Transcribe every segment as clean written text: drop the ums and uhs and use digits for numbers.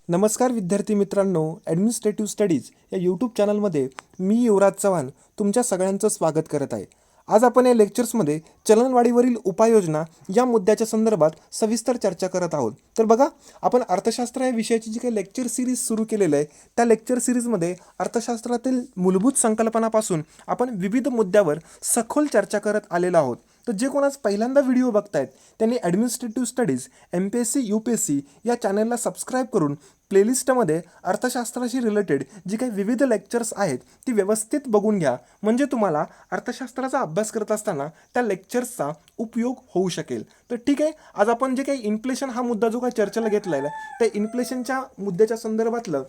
नमस्कार विद्यार्थी मित्रांनो, ॲडमिनिस्ट्रेटिव्ह स्टडीज या यूट्यूब चॅनलमध्ये मी युवराज चव्हाण तुमच्या सगळ्यांचं स्वागत करत आहे. आज आपण या लेक्चर्समध्ये चलनवाढीवरील उपाययोजना या मुद्द्याच्या संदर्भात सविस्तर चर्चा करत आहोत. तर बघा, आपण अर्थशास्त्र या विषयाची जी काही लेक्चर सिरीज सुरू केलेलं आहे त्या लेक्चर सिरीजमध्ये अर्थशास्त्रातील मूलभूत संकल्पनापासून आपण विविध मुद्द्यावर सखोल चर्चा करत आलेलो आहोत. तर जे कोण आज पहिल्यांदा व्हिडिओ बघतायत त्यांनी ॲडमिनिस्ट्रेटिव्ह स्टडीज MPSC UPSC या चॅनलला सबस्क्राईब करून प्लेलिस्टमध्ये अर्थशास्त्राशी रिलेटेड जी काही विविध लेक्चर्स आहेत ती व्यवस्थित बघून घ्या, म्हणजे तुम्हाला अर्थशास्त्राचा अभ्यास करत असताना त्या लेक्चर्सचा उपयोग होऊ शकेल. तर ठीक आहे, आज आपण जे काही इन्फ्लेशन हा मुद्दा जो काही चर्चेला घेतलेला आहे त्या इन्फ्लेशनच्या मुद्द्याच्या संदर्भातलं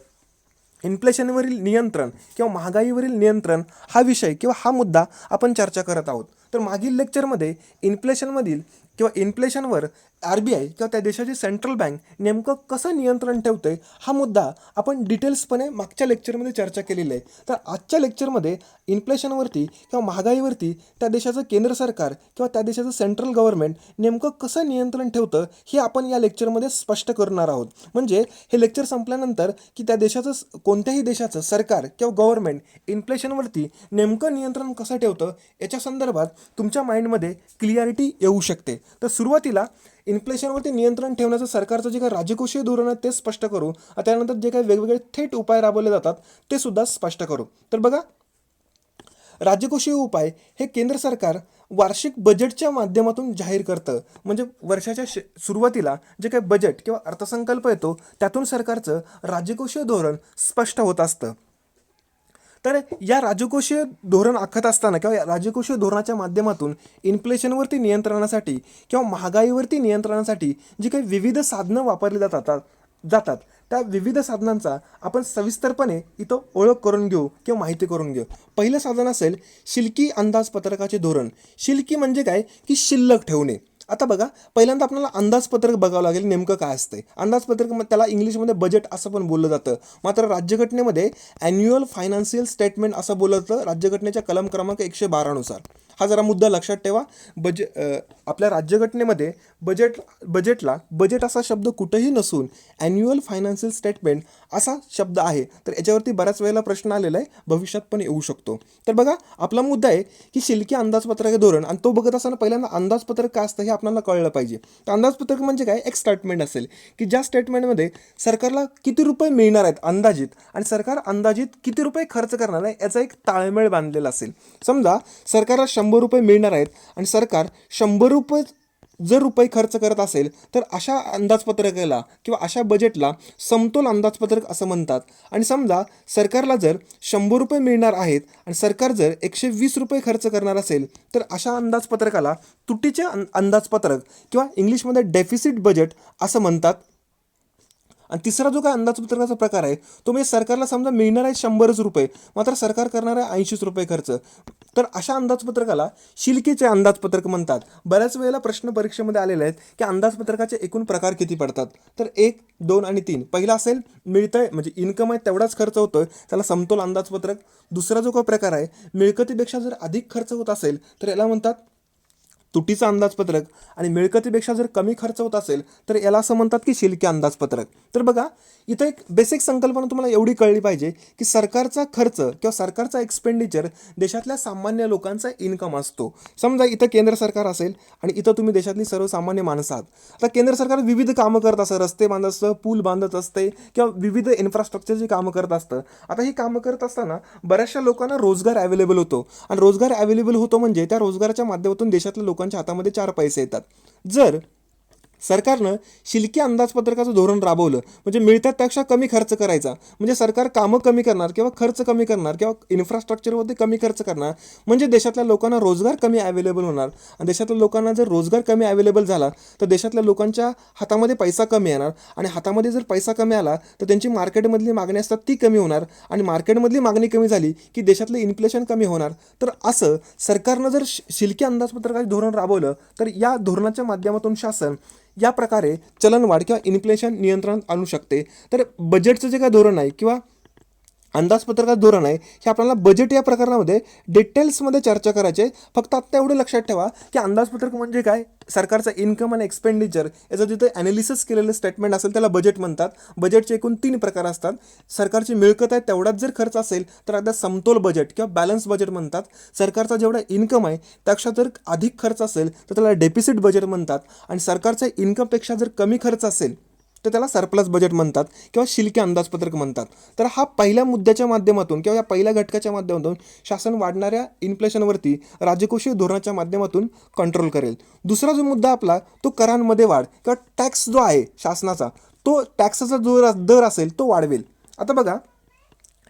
इन्फ्लेशनवरील नियंत्रण किंवा महागाईवरील नियंत्रण हा विषय किंवा हा मुद्दा आपण चर्चा करत आहोत. तर मागील लेक्चरमध्ये इन्फ्लेशनमधील किंवा इन्फ्लेशनवर RBI किंवा त्या देशाची सेंट्रल बँक नेमकं कसं नियंत्रण ठेवते हा मुद्दा आपण डिटेल्सपणे मागच्या लेक्चरमध्ये चर्चा केलेली आहे. तर आजच्या लेक्चरमध्ये इन्फ्लेशनवरती किंवा महागाईवरती त्या देशाचं केंद्र सरकार किंवा त्या देशाचं सेंट्रल गव्हर्नमेंट नेमकं कसं नियंत्रण ठेवतं हे आपण या लेक्चरमध्ये स्पष्ट करणार आहोत. म्हणजे हे लेक्चर संपल्यानंतर की त्या देशाचं कोणत्याही देशाचं सरकार किंवा गव्हर्नमेंट इन्फ्लेशनवरती नेमकं नियंत्रण कसं ठेवतं याच्या संदर्भात तुमच्या माइंडमध्ये क्लिअरिटी येऊ शकते. तर सुरुवातीला इन्फ्लेशनवरती नियंत्रण ठेवण्याचं सरकारचं जे काही राजकोषीय धोरण आहे ते स्पष्ट करू, त्यानंतर जे काही वेगवेगळे थेट उपाय राबवले जातात ते सुद्धा स्पष्ट करू. तर बघा, राजकोषीय उपाय हे केंद्र सरकार वार्षिक बजेटच्या माध्यमातून जाहीर करतं. म्हणजे वर्षाच्या सुरुवातीला जे काही बजेट किंवा अर्थसंकल्प येतो त्यातून सरकारचं राजकोषीय धोरण स्पष्ट होत असतं. तर या राजकोषीय धोरण आखत असताना किंवा या राजकोषीय धोरणाच्या माध्यमातून इन्फ्लेशनवरती नियंत्रणासाठी किंवा महागाईवरती नियंत्रणासाठी जी काही विविध साधनं वापरली जातात त्या विविध साधनांचा आपण सविस्तरपणे इथं ओळख करून घेऊ किंवा माहिती करून घेऊ. पहिलं साधन असेल शिल्लकी अंदाजपत्रकाचे धोरण. शिल्लकी म्हणजे काय की शिल्लक ठेवणे. आता बघा, पहिल्यांदा आपल्याला अंदाजपत्रक बघावं लागेल नेमकं काय असतंय. अंदाजपत्रक त्याला इंग्लिशमध्ये बजेट असं पण बोललं जातं, मात्र राज्यघटनेमध्ये ॲन्युअल फायनान्शियल स्टेटमेंट असं बोललं जातं राज्यघटनेच्या कलम क्रमांक 112 नुसार. हा जरा मुद्दा लक्षात ठेवा. आपल्या राज्यघटनेमध्ये बजेटला बजेट असा शब्द कुठेही नसून ॲन्युअल फायनान्शियल स्टेटमेंट असा शब्द आहे. तर याच्यावरती बऱ्याच वेळेला प्रश्न आलेला आहे, भविष्यात पण येऊ शकतो. तर बघा, आपला मुद्दा आहे की शिल्लकी अंदाजपत्रक धोरण, आणि तो बघत असताना पहिल्यांदा अंदाजपत्रक काय असतं हे आपल्याला कळलं पाहिजे. तर अंदाजपत्रक म्हणजे काय, एक स्टेटमेंट असेल की ज्या स्टेटमेंटमध्ये सरकारला किती रुपये मिळणार आहेत अंदाजित आणि सरकार अंदाजित किती रुपये खर्च करणार आहे याचा एक ताळमेळ बांधलेला असेल. समजा सरकारला 100 रुपये मिळणार आहेत आणि सरकार 100 रुपये जर रुपये खर्च करत असेल तर अशा अंदाजपत्रकाला किंवा अशा बजेटला समतोल अंदाजपत्रक असं म्हणतात. आणि समजा सरकारला जर 100 रुपये मिळणार आहेत आणि सरकार जर 120 रुपये खर्च करणार असेल तर अशा अंदाजपत्रकाला तुटीचे अंदाजपत्रक किंवा इंग्लिशमध्ये डेफिसिट बजेट असं म्हणतात. आणि तिसरा जो काय अंदाजपत्रकाचा प्रकार आहे तो म्हणजे सरकारला समजा मिळणार आहे 100 रुपये, मात्र सरकार करणार आहे 80 रुपये खर्च, तर अशा अंदाजपत्रकाला शिल्लकीचे अंदाजपत्रक म्हणतात. बऱ्याच वेळेला प्रश्न परीक्षेमध्ये आलेले आहेत की अंदाजपत्रकाचे एकूण प्रकार किती पडतात. तर 1, 2 आणि 3. पहिला असेल मिळतंय म्हणजे इन्कम आहे तेवढाच खर्च होतोय, त्याला समतोल अंदाजपत्रक. दुसरा जो काही प्रकार आहे मिळकतीपेक्षा जर अधिक खर्च होत असेल तर याला म्हणतात तुटीचं अंदाजपत्रक, आणि मिळकतीपेक्षा जर कमी खर्च होत असेल तर याला असं म्हणतात की शिल्लकी अंदाजपत्रक. तर बघा, इथं एक बेसिक संकल्पना तुम्हाला एवढी कळली पाहिजे की सरकारचा खर्च किंवा सरकारचा एक्सपेंडिचर देशातल्या सामान्य लोकांचा इन्कम असतो. समजा इथं केंद्र सरकार असेल आणि इथं तुम्ही देशातली सर्वसामान्य माणसं आहात. आता केंद्र सरकार विविध कामं करत असतं, रस्ते बांधत असतं, पूल बांधत असते किंवा विविध इन्फ्रास्ट्रक्चरची कामं करत असतं. आता ही कामं करत असताना बऱ्याचशा लोकांना रोजगार अवेलेबल होतो, आणि रोजगार अवेलेबल होतो म्हणजे त्या रोजगाराच्या माध्यमातून देशातल्या लोकांच्या हातामध्ये 4 पैसे येतात. जर सरकारनं शिल्लकी अंदाजपत्रकाचं धोरण राबवलं म्हणजे मिळतात त्यापेक्षा कमी खर्च करायचा, म्हणजे सरकार कामं कमी करणार किंवा खर्च कमी करणार किंवा इन्फ्रास्ट्रक्चरमध्ये कमी खर्च करणार, म्हणजे देशातल्या लोकांना रोजगार कमी अवेलेबल होणार. आणि देशातल्या लोकांना जर रोजगार कमी अवेलेबल झाला तर देशातल्या लोकांच्या हातामध्ये पैसा कमी येणार, आणि हातामध्ये जर पैसा कमी आला तर त्यांची मार्केटमधली मागणी असतात ती कमी होणार, आणि मार्केटमधली मागणी कमी झाली की देशातलं इन्फ्लेशन कमी होणार. तर असं सरकारनं जर शिल्लकी अंदाजपत्रकाचे धोरण राबवलं तर या धोरणाच्या माध्यमातून शासन या प्रकारे चलनवाढ किंवा इन्फ्लेशन नियंत्रणात आणू शकते. तर बजेटचं जे काय धोरण आहे किंवा अंदाजपत्रकाचं धोरण आहे हे आपल्याला बजेट या प्रकरणामध्ये डिटेल्समध्ये चर्चा करायची आहे. फक्त आत्ता एवढं लक्षात ठेवा की अंदाजपत्रक म्हणजे काय, सरकारचा इन्कम आणि एक्सपेंडिचर याचं जिथे ॲनालिसिस केलेलं स्टेटमेंट असेल त्याला बजेट म्हणतात. बजेटचे एकूण 3 प्रकार असतात. सरकारची मिळकत आहे तेवढाच जर खर्च असेल तर आता समतोल बजेट किंवा बॅलन्स बजेट म्हणतात. सरकारचा जेवढा इन्कम आहे त्यापेक्षा जर अधिक खर्च असेल तर त्याला डेफिसिट बजेट म्हणतात. आणि सरकारच्या इन्कमपेक्षा जर कमी खर्च असेल तर त्याला सरप्लस बजेट म्हणतात किंवा शिल्के अंदाजपत्रक म्हणतात. तर हा पहिल्या मुद्द्याच्या माध्यमातून किंवा या पहिल्या घटकाच्या माध्यमातून शासन वाढणाऱ्या इन्फ्लेशनवरती राजकोषीय धोरणाच्या माध्यमातून कंट्रोल करेल. दुसरा जो मुद्दा आपला तो करांमध्ये वाढ किंवा टॅक्स जो आहे शासनाचा तो टॅक्सचा जो दर असेल तो वाढवेल. आता बघा,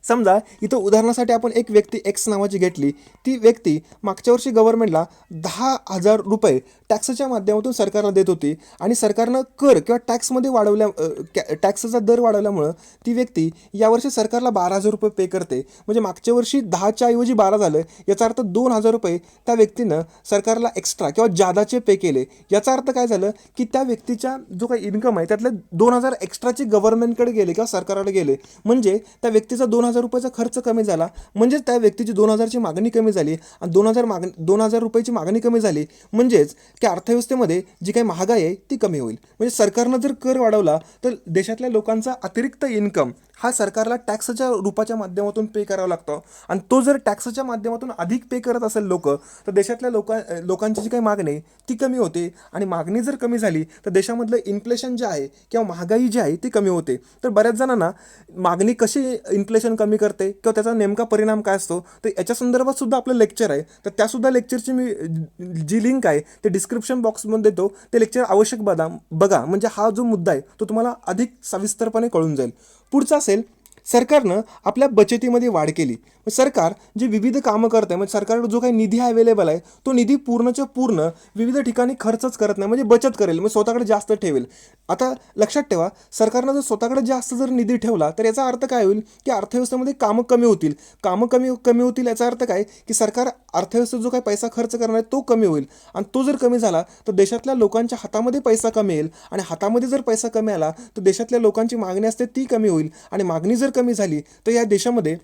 समजा इथं उदाहरणासाठी आपण एक व्यक्ती एक्स नावाची घेतली. ती व्यक्ती मागच्या वर्षी गव्हर्नमेंटला 10,000 रुपये टॅक्सच्या माध्यमातून सरकारला देत होती आणि सरकारनं कर किंवा टॅक्सचा दर वाढवल्यामुळं ती व्यक्ती यावर्षी सरकारला 12,000 रुपये पे करते. म्हणजे मागच्या वर्षी 10च्या ऐवजी 12 झालं. याचा अर्थ 2,000 रुपये त्या व्यक्तीनं सरकारला एक्स्ट्रा किंवा जादाचे पे केले. याचा अर्थ काय झालं की त्या व्यक्तीच्या जो काही इन्कम आहे त्यातले 2,000 एक्स्ट्राचे गव्हर्नमेंटकडे गेले किंवा सरकारकडे गेले. म्हणजे त्या व्यक्तीचा 2,000 रुपयाचा खर्च कमी झाला. म्हणजेच त्या व्यक्तीची 2,000ची मागणी कमी झाली आणि 2,000 रुपयाची मागणी कमी झाली म्हणजेच की अर्थव्यवस्थेमध्ये जी काही महागाई आहे ती कमी होईल. म्हणजे सरकारनं जर कर वाढवला तर देशातल्या लोकांचा अतिरिक्त इन्कम हा सरकारला टॅक्सच्या रूपाच्या माध्यमातून पे करावा लागतो. आणि तो जर टॅक्सच्या माध्यमातून अधिक पे करत असेल लोक तर देशातल्या लोकांची जी काही मागणी आहे ती कमी होते. आणि मागणी जर कमी झाली तर देशामधलं इन्फ्लेशन जे आहे किंवा महागाई जी आहे ती कमी होते. तर बऱ्याच जणांना मागणी कशी इन्फ्लेशन कमी करते किंवा त्याचा नेमका परिणाम काय असतो तर याच्या संदर्भात सुद्धा आपलं लेक्चर आहे. तर त्यासुद्धा लेक्चरची मी जी लिंक आहे ते डिस्क्रिप्शन बॉक्समध्ये देतो. ते लेक्चर आवश्यक बघा म्हणजे हा जो मुद्दा आहे तो तुम्हाला अधिक सविस्तरपणे कळून जाईल. पुढचा असेल, सरकारनं आपल्या बचतीमध्ये वाढ केली. सरकार जे विविध कामं करत आहे म्हणजे सरकारकडे जो काही निधी अवेलेबल आहे तो निधी पूर्णच्या पूर्ण विविध ठिकाणी खर्चच करत नाही, म्हणजे बचत करेल, म्हणजे स्वतःकडे जास्त ठेवेल. आता लक्षात ठेवा, सरकारनं जर स्वतःकडे जास्त जर निधी ठेवला तर याचा अर्थ काय होईल की अर्थव्यवस्थेमध्ये कामं कमी होतील. कामं कमी होतील याचा अर्थ काय की सरकार अर्थव्यवस्थेत जो काही पैसा खर्च करणार आहे तो कमी होईल. आणि तो जर कमी झाला तर देशातल्या लोकांच्या हातामध्ये पैसा कमी येईल. आणि हातामध्ये जर पैसा कमी आला तर देशातल्या लोकांची मागणी असते ती कमी होईल. आणि मागणी जर कमी झाली तर या देशामध्ये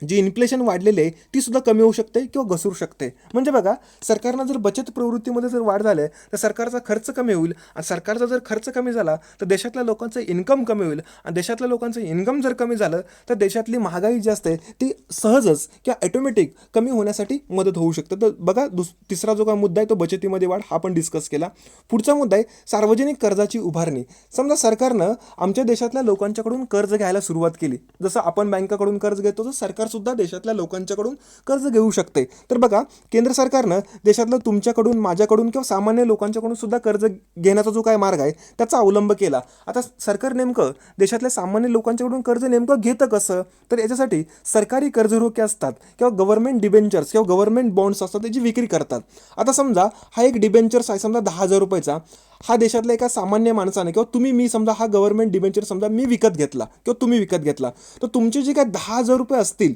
जी इन्फ्लेशन वाढलेली आहे ती सुद्धा कमी होऊ शकते किंवा घसरू शकते. म्हणजे बघा, सरकारनं जर बचत प्रवृत्तीमध्ये जर वाढ झाली तर सरकारचा खर्च कमी होईल. आणि सरकारचा जर खर्च कमी झाला तर देशातल्या लोकांचं इन्कम कमी होईल. आणि देशातल्या लोकांचं इन्कम जर कमी झालं तर देशातली महागाई जी असते ती सहजच किंवा ऑटोमॅटिक कमी होण्यासाठी मदत होऊ शकते. तर बघा, तिसरा जो काही मुद्दा आहे तो बचतीमध्ये वाढ हा पण डिस्कस केला. पुढचा मुद्दा आहे सार्वजनिक कर्जाची उभारणी. समजा सरकारनं आमच्या देशातल्या लोकांच्याकडून कर्ज घ्यायला सुरुवात केली. जसं आपण बँकाकडून कर्ज घेतो तर सरकार सुद्धा देशातल्या लोकांच्याकडून कर्ज घेऊ शकते. तर बघा, केंद्र सरकारनं देशातलं तुमच्याकडून, माझ्याकडून किंवा सामान्य लोकांच्याकडून सुद्धा कर्ज घेण्याचा जो काय मार्ग आहे त्याचा अवलंब केला. आता सरकार नेमकं देशातल्या सामान्य लोकांच्याकडून कर्ज नेमकं घेतं कसं, तर याच्यासाठी सरकारी कर्ज रोखे असतात किंवा गव्हर्नमेंट डिबेंचर्स किंवा गव्हर्नमेंट बॉन्ड्स असतात त्याची विक्री करतात. आता समजा हा एक डिबेंचर्स आहे समजा 10,000 रुपयाचा. हा देशातल्या एका सामान्य माणसाने किंवा तुम्ही मी समजा हा गव्हर्नमेंट डिबेंचर समजा मी विकत घेतला किंवा तुम्ही विकत घेतला तर तुमचे जे काय 10,000 रुपये असतील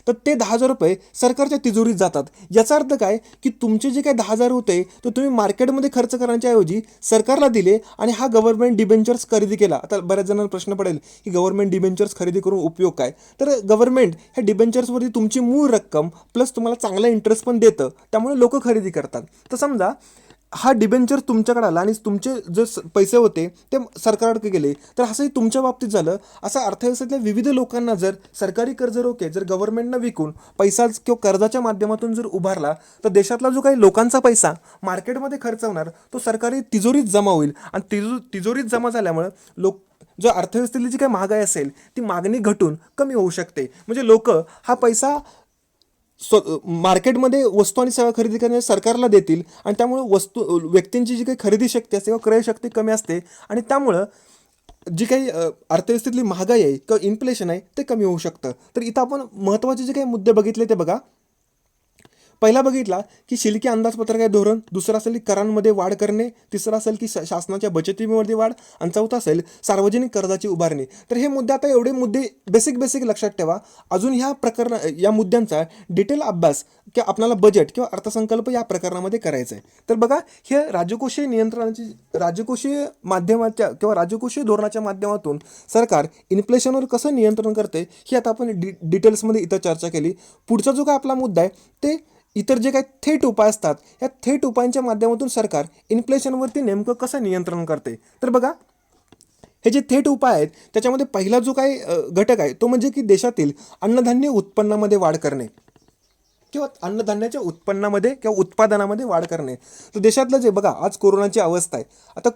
तर ते 10,000 रुपये सरकारच्या तिजोरीत जातात. याचा अर्थ काय की तुमचे जे काही 10,000 होते तर तुम्ही मार्केटमध्ये खर्च करण्याच्या ऐवजी सरकारला दिले आणि हा गव्हर्नमेंट डिबेंचर्स खरेदी केला. आता बऱ्याच जणांना प्रश्न पडेल की गव्हर्नमेंट डिबेंचर्स खरेदी करून उपयोग काय, तर गव्हर्नमेंट ह्या डिबेंचर्सवरती तुमची मूळ रक्कम प्लस तुम्हाला चांगला इंटरेस्ट पण देतं, त्यामुळे लोक खरेदी करतात. तर समजा हा डिबेंचर तुमच्याकडे आला आणि तुमचे जे पैसे होते ते सरकारकडे गेले तर असंही तुमच्या बाबतीत झालं. असं अर्थव्यवस्थेतल्या विविध लोकांना जर सरकारी कर्ज रोखे जर गव्हर्नमेंटनं विकून पैसा किंवा कर्जाच्या माध्यमातून जर उभारला तर देशातला जो काही लोकांचा पैसा मार्केटमध्ये खर्च होणार तो सरकारी तिजोरीत जमा होईल. आणि तिजोरीत जमा झाल्यामुळं जो अर्थव्यवस्थेतली जी काही महागाई असेल ती मागणी घटून कमी होऊ शकते. म्हणजे लोक हा पैसा मार्केटमध्ये वस्तू आणि सेवा खरेदी करण्यास सरकारला देतील आणि त्यामुळे व्यक्तींची जी काही खरेदी शक्ती असते किंवा क्रय शक्ती कमी असते आणि त्यामुळं जी काही अर्थव्यवस्थेतली महागाई आहे किंवा इन्फ्लेशन आहे ते कमी होऊ शकतं. तर इथं आपण महत्त्वाचे जे काही मुद्दे बघितले ते बघा, पहिला बघितला की शिल्लकी अंदाजपत्रक आहे धोरण, दुसरं असेल की करांमध्ये वाढ करणे, तिसरं असेल की शासनाच्या बचतीमध्ये वाढ, आणि चौथा असेल सार्वजनिक कर्जाची उभारणी. तर हे मुद्दे, आता एवढे मुद्दे बेसिक लक्षात ठेवा. अजून या मुद्द्यांचा डिटेल अभ्यास की आपल्याला बजेट किंवा अर्थसंकल्प या प्रकरणामध्ये करायचा आहे. तर बघा, हे राजकोषीय माध्यमाच्या किंवा राजकोषीय धोरणाच्या माध्यमातून सरकार इन्फ्लेशनवर कसं नियंत्रण करते हे आता आपण डिटेल्समध्ये इथं चर्चा केली. पुढचा जो काय आपला मुद्दा आहे ते इतर जे काही थेट उपाय असतात, या थेट उपायांच्या माध्यमातून सरकार इन्फ्लेशनवरती नेमकं कसं नियंत्रण करते. तर बघा, हे जे थेट उपाय आहेत त्याच्यामध्ये पहिला जो काही घटक आहे तो म्हणजे की देशातील अन्नधान्य उत्पन्नामध्ये वाढ करणे किंवा अन्नधान्याच्या उत्पन्नामध्ये किंवा उत्पादनामध्ये वाढ करणे. तर देशातलं जे बघा, आज कोरोनाची अवस्था आहे. आता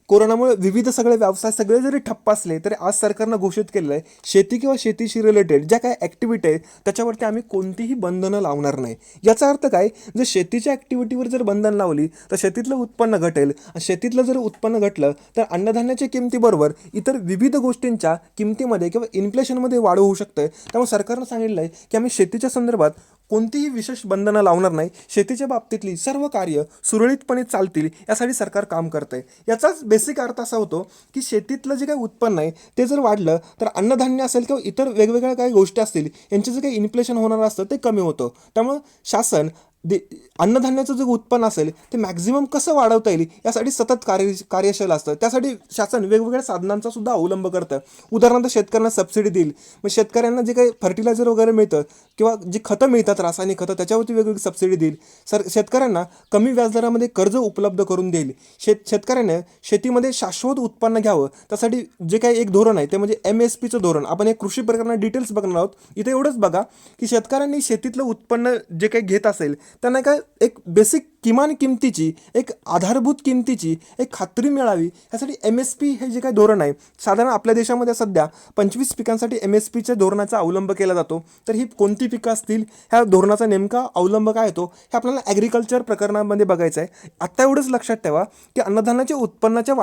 कोरोनामुळे विविध सगळे व्यवसाय सगळे जरी ठप्प असले तरी आज सरकारनं घोषित केलेलं आहे शेती किंवा शेतीशी रिलेटेड ज्या काही ॲक्टिव्हिटी आहेत त्याच्यावरती आम्ही कोणतीही बंधनं लावणार नाही. याचा अर्थ काय, जर शेतीच्या ॲक्टिव्हिटीवर जर बंधन लावली तर शेतीतलं उत्पन्न घटेल, आणि शेतीतलं जर उत्पन्न घटलं तर अन्नधान्याच्या किमतीबरोबर इतर विविध गोष्टींच्या किमतीमध्ये किंवा इन्फ्लेशनमध्ये वाढ होऊ शकते. त्यामुळे सरकारनं सांगितलं आहे की आम्ही शेतीच्या संदर्भात कोणतीही विशेष बंधनं लावणार नाही, शेतीच्या बाबतीतली सर्व कार्य सुरळीतपणे चालतील यासाठी सरकार काम करतं आहे. याचाच बेसिक अर्थ असा होतो की शेतीतलं जे काही उत्पन्न आहे ते जर वाढलं तर अन्नधान्य असेल किंवा इतर वेगवेगळ्या काही गोष्टी असतील यांचं जे काही इन्फ्लेशन होणार असतं ते कमी होतं. त्यामुळं शासन अन्नधान्याचं जे उत्पन्न असेल ते मॅक्झिमम कसं वाढवता येईल यासाठी सतत कार्यशील असतं. त्यासाठी शासन वेगवेगळ्या साधनांचा सुद्धा अवलंब करतं. उदाहरणार्थ शेतकऱ्यांना सबसिडी देईल, मग शेतकऱ्यांना जे काही फर्टिलायझर वगैरे मिळतं किंवा जी खतं मिळतात रासायनिक खतं त्याच्यावरती वेगवेगळी सबसिडी देईल. शेतकऱ्यांना कमी व्याजदरामध्ये कर्ज उपलब्ध करून देईल. शेतकऱ्याने शेतीमध्ये शाश्वत उत्पन्न घ्यावं त्यासाठी जे काही एक धोरण आहे ते म्हणजे MSPचं धोरण. आपण एक कृषी प्रकरणात डिटेल्स बघणार आहोत. इथे एवढंच बघा की शेतकऱ्यांनी शेतीतलं उत्पन्न जे काही घेत असेल त्यांना काय एक बेसिक किमान किमतीची, एक आधारभूत किमतीची एक खात्री मिळावी यासाठी MSP हे जे काही धोरण आहे, साधारण आपल्या देशामध्ये सध्या 25 पिकांसाठी MSPच्या धोरणाचा अवलंब केला जातो. तर ही कोणती पिकं असतील, ह्या धोरणाचा नेमका अवलंब काय येतो हे आपल्याला ॲग्रिकल्चर प्रकरणामध्ये बघायचं आहे. आत्ता एवढंच लक्षात ठेवा की अन्नधान्याच्या उत्पन्नाच्या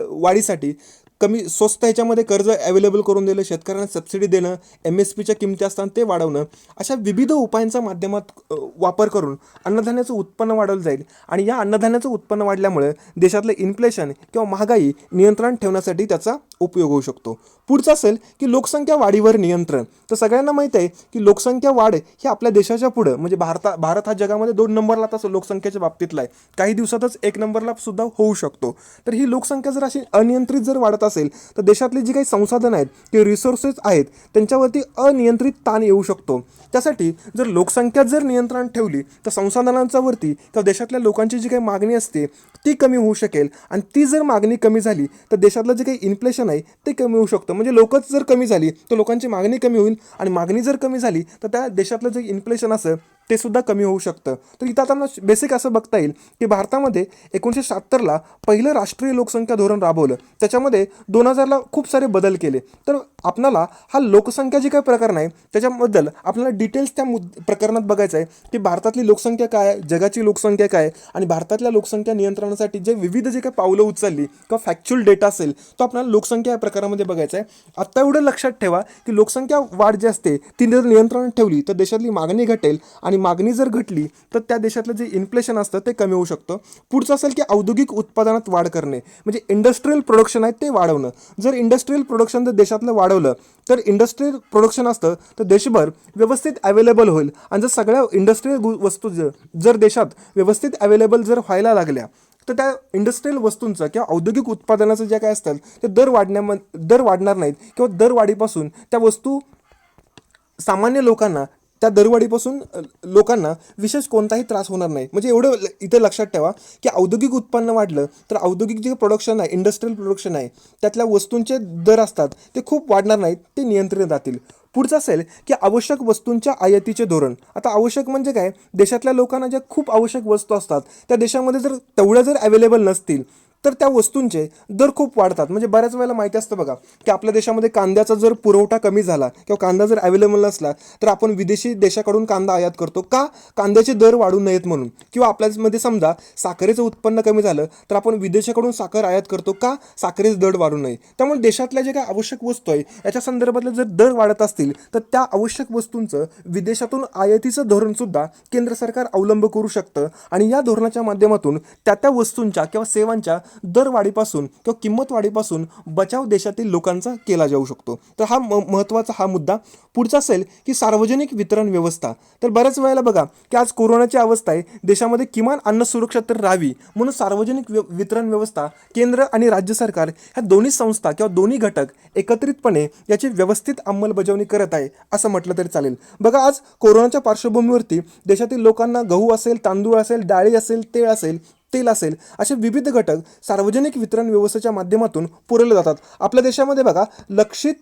वाढीसाठी कमी स्वस्त ह्याच्यामध्ये कर्ज अवेलेबल करून दिलं, शेतकऱ्यांना सबसिडी देणं, MSPच्या किमती असताना ते वाढवणं, अशा विविध उपायांचा माध्यमात वापर करून अन्नधान्याचं उत्पन्न वाढवलं जाईल. आणि या अन्नधान्याचं उत्पन्न वाढल्यामुळे देशातलं इन्फ्लेशन किंवा महागाई नियंत्रणात ठेवण्यासाठी त्याचा उपयोग होऊ शकतो. पुढचं असेल की लोकसंख्या वाढीवर नियंत्रण. तर सगळ्यांना माहीत आहे की लोकसंख्या वाढ ही आपल्या देशाच्या पुढं म्हणजे भारत हा जगामध्ये 2 नंबरला तसं लोकसंख्येच्या बाबतीतला आहे, काही दिवसातच 1 नंबरला सुद्धा होऊ शकतो. तर ही लोकसंख्या जर अशी अनियंत्रित जर वाढत असेल तर देशातली जी काही संसाधनं आहेत ते रिसोर्सेस आहेत त्यांच्यावरती अनियंत्रित ताण येऊ शकतो. त्यासाठी जर लोकसंख्या जर नियंत्रणात ठेवली तर संसाधनांच्या वरती किंवा देशातल्या लोकांची जी काही मागणी असते ती कमी होऊ शकेल, आणि ती जर मागणी कमी झाली तर देशातलं जे काही इन्फ्लेशन आहे ते कमी होऊ शकतं. म्हणजे लोकच जर कमी झाली तर लोकांची मागणी कमी होईल, आणि मागणी जर कमी झाली तर त्या देशातलं जे इन्फ्लेशन असेल ते सुद्धा कमी होऊ शकतं. तर इथं आता बेसिक असं बघता येईल की भारतामध्ये 1976ला पहिलं राष्ट्रीय लोकसंख्या धोरण राबवलं, त्याच्यामध्ये 2000ला खूप सारे बदल केले. तर आपल्याला हा लोकसंख्या जे काही प्रकरण आहे त्याच्याबद्दल आपल्याला डिटेल्स त्या प्रकरणात बघायचं आहे की भारतातली लोकसंख्या काय आहे, जगाची लोकसंख्या काय आहे, आणि भारतातल्या लोकसंख्या नियंत्रणासाठी जे विविध जे काही पावलं उचलली किंवा फॅक्च्युअल डेटा असेल तो आपल्याला लोकसंख्या या प्रकारामध्ये बघायचा आहे. आत्ता एवढं लक्षात ठेवा की लोकसंख्या वाढ जी असते ती जर नियंत्रणात ठेवली तर देशातली मागणी घटेल, आणि मागणी जर घटली तर त्या देशातलं जे इन्फ्लेशन असतं ते कमी होऊ शकतं. पुढचं असेल की औद्योगिक उत्पादनात वाढ करणे, म्हणजे इंडस्ट्रियल प्रोडक्शन आहे ते वाढवणं. जर इंडस्ट्रियल प्रोडक्शन जर देशातलं वाढवलं तर इंडस्ट्रियल प्रोडक्शन असतं तर देशभर व्यवस्थित अवेलेबल होईल, आणि जर सगळ्या इंडस्ट्रियल वस्तू जर देशात व्यवस्थित अवेलेबल जर व्हायला लागल्या तर त्या इंडस्ट्रियल वस्तूंचं किंवा औद्योगिक उत्पादनाचं जे काय असतं ते दर वाढणार नाहीत, किंवा दरवाढीपासून त्या वस्तू सामान्य लोकांना त्या दरवाढीपासून लोकांना विशेष कोणताही त्रास होणार नाही. म्हणजे एवढं इथं लक्षात ठेवा की औद्योगिक उत्पन्न वाढलं तर औद्योगिक जे प्रोडक्शन आहे, इंडस्ट्रियल प्रोडक्शन आहे, त्यातल्या वस्तूंचे दर असतात ते खूप वाढणार नाहीत, ते नियंत्रित राहतील. पुढचं असेल की आवश्यक वस्तूंच्या आयातीचे धोरण. आता आवश्यक म्हणजे काय, देशातल्या लोकांना ज्या खूप आवश्यक वस्तू असतात त्या देशामध्ये जर तेवढ्या जर अवेलेबल नसतील तर त्या वस्तूंचे दर खूप वाढतात. म्हणजे बऱ्याच वेळेला माहिती असतं बघा की आपल्या देशामध्ये कांद्याचा जर पुरवठा कमी झाला किंवा कांदा जर अवेलेबल नसला तर आपण विदेशी देशाकडून कांदा आयात करतो का, कांद्याचे दर वाढू नयेत म्हणून. किंवा आपल्यामध्ये समजा साखरेचं उत्पन्न कमी झालं तर आपण विदेशाकडून साखर आयात करतो का, साखरेचे दर वाढू नये. त्यामुळे देशातल्या जे काही आवश्यक वस्तू आहे याच्या संदर्भातले जर दर वाढत असतील तर त्या आवश्यक वस्तूंचं विदेशातून आयातीचं धोरण सुद्धा केंद्र सरकार अवलंब करू शकतं आणि या धोरणाच्या माध्यमातून त्या वस्तूंच्या किंवा सेवांच्या दरवाढीपासून किंवा किंमत वाढीपासून बचाव देशातील लोकांचा केला जाऊ शकतो. तर हा महत्त्वाचा हा मुद्दा. पुढचा असेल की सार्वजनिक वितरण व्यवस्था. तर बऱ्याच वेळेला बघा की आज कोरोनाची अवस्था आहे, देशामध्ये किमान अन्न सुरक्षा तर राहावी म्हणून सार्वजनिक वितरण व्यवस्था केंद्र आणि राज्य सरकार ह्या दोन्ही संस्था किंवा दोन्ही घटक एकत्रितपणे याची व्यवस्थित अंमलबजावणी करत आहे असं म्हटलं तरी चालेल. बघा आज कोरोनाच्या पार्श्वभूमीवरती देशातील लोकांना गहू असेल, तांदूळ असेल, डाळी असेल, तेल असेल असे विविध घटक सार्वजनिक वितरण व्यवस्थेच्या माध्यमातून पुरवले जातात. आपल्या देशामध्ये बघा लक्षित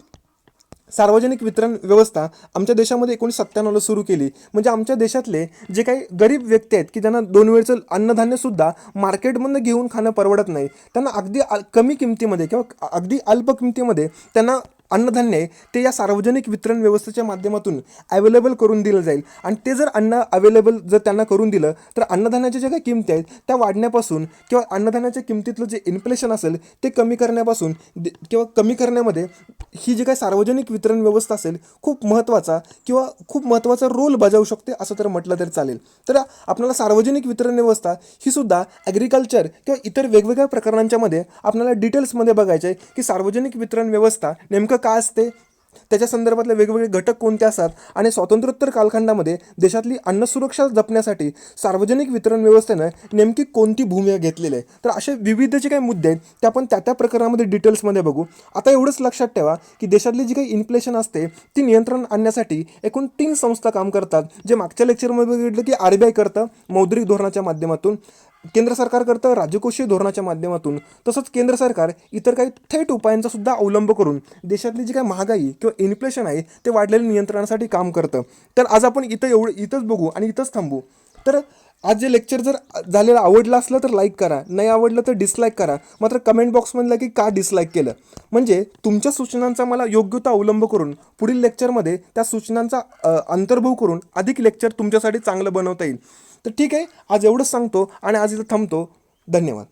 सार्वजनिक वितरण व्यवस्था आमच्या देशामध्ये 1997ला सुरू केली. म्हणजे आमच्या देशातले जे काही गरीब व्यक्ती आहेत की ज्यांना 2 वेळचं अन्नधान्यसुद्धा मार्केटमधून घेऊन खाणं परवडत नाही, त्यांना अगदी कमी किमतीमध्ये किंवा अगदी अल्प किमतीमध्ये त्यांना अन्नधान्य आहे ते या सार्वजनिक वितरण व्यवस्थेच्या माध्यमातून अवेलेबल करून दिलं जाईल. आणि ते जर अन्न अवेलेबल जर त्यांना करून दिलं तर अन्नधान्याच्या ज्या काही किमती आहेत त्या वाढण्यापासून किंवा अन्नधान्याच्या किमतीतलं जे इन्फ्लेशन असेल ते कमी करण्यापासून किंवा कमी करण्यामध्ये ही जी काही सार्वजनिक वितरण व्यवस्था असेल खूप महत्त्वाचा रोल बजावू शकते असं तर म्हटलं तरी चालेल. तर आपल्याला सार्वजनिक वितरण व्यवस्था ही सुद्धा ॲग्रिकल्चर किंवा इतर वेगवेगळ्या प्रकरणांच्यामध्ये आपल्याला डिटेल्समध्ये बघायचं आहे की सार्वजनिक वितरण व्यवस्था नेमकं काय असते, त्याच्या संदर्भातले वेगवेगळे घटक कोणते असतात आणि स्वातंत्र्योत्तर कालखंडामध्ये देशातली अन्नसुरक्षा जपण्यासाठी सार्वजनिक वितरण व्यवस्थेनं नेमकी कोणती भूमिका घेतलेली आहे. तर असे विविध जे काही मुद्दे आहेत ते आपण त्या प्रकरणामध्ये डिटेल्समध्ये बघू. आता एवढंच लक्षात ठेवा की देशातली जी काही इन्फ्लेशन असते ती नियंत्रण आणण्यासाठी एकूण 3 संस्था काम करतात. जे मागच्या लेक्चरमध्ये बघितलं की RBI करतं मौद्रिक धोरणाच्या माध्यमातून, केंद्र सरकार करतं राजकोषीय धोरणाच्या माध्यमातून, तसंच केंद्र सरकार इतर काही थेट उपायांचा सुद्धा अवलंब करून देशातली जी काही महागाई किंवा इन्फ्लेशन आहे ते वाढलेल्या नियंत्रणासाठी काम करतं. तर आज आपण इथंच बघू आणि इथंच थांबू. तर आज जे लेक्चर जर झालेलं आवडलं असलं तर लाईक करा, नाही आवडलं तर डिसलाईक करा. मात्र कमेंट बॉक्समधलं की का डिसलाईक केलं, म्हणजे तुमच्या सूचनांचा मला योग्य तो अवलंब करून पुढील लेक्चरमध्ये त्या सूचनांचा अंतर्भाव करून अधिक लेक्चर तुमच्यासाठी चांगलं बनवता येईल. तर ठीक आहे, आज एवढंच सांगतो आणि आज इथं थांबतो. धन्यवाद.